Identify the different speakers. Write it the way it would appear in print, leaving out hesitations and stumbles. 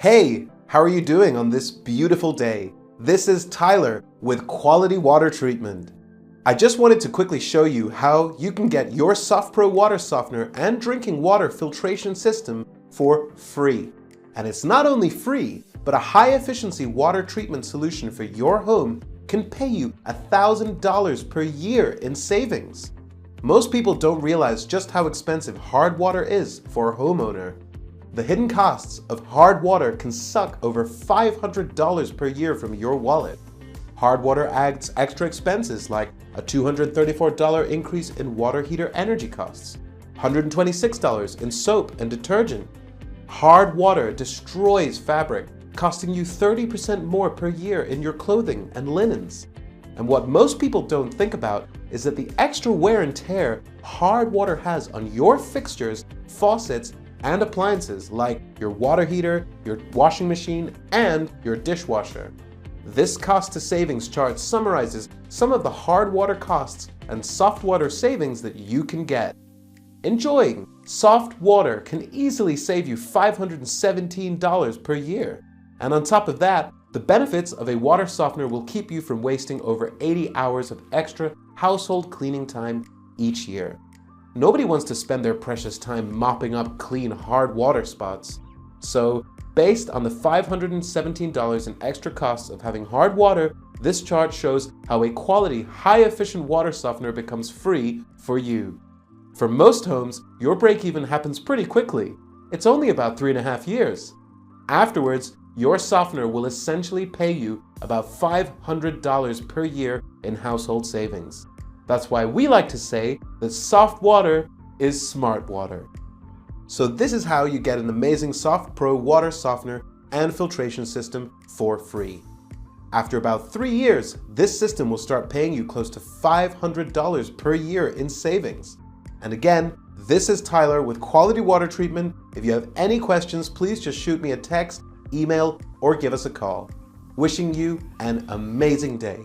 Speaker 1: Hey, how are you doing on this beautiful day? This is Tyler with Quality Water Treatment. I just wanted to quickly show you how you can get your SoftPro water softener and drinking water filtration system for free. And it's not only free, but a high-efficiency water treatment solution for your home can pay you $1,000 per year in savings. Most people don't realize just how expensive hard water is for a homeowner. The hidden costs of hard water can suck over $500 per year from your wallet. Hard water adds extra expenses like a $234 increase in water heater energy costs, $126 in soap and detergent. Hard water destroys fabric, costing you 30% more per year in your clothing and linens. And what most people don't think about is that the extra wear and tear hard water has on your fixtures, faucets, and appliances like your water heater, your washing machine, and your dishwasher. This cost to savings chart summarizes some of the hard water costs and soft water savings that you can get. Enjoying soft water can easily save you $517 per year. And on top of that, the benefits of a water softener will keep you from wasting over 80 hours of extra household cleaning time each year. Nobody wants to spend their precious time mopping up clean hard water spots. So, based on the $517 in extra costs of having hard water, this chart shows how a quality, high-efficient water softener becomes free for you. For most homes, your break-even happens pretty quickly. It's only about 3.5 years. Afterwards, your softener will essentially pay you about $500 per year in household savings. That's why we like to say that soft water is smart water. So this is how you get an amazing SoftPro water softener and filtration system for free. After about 3 years, this system will start paying you close to $500 per year in savings. And again, this is Tyler with Quality Water Treatment. If you have any questions, please just shoot me a text, email, or give us a call. Wishing you an amazing day.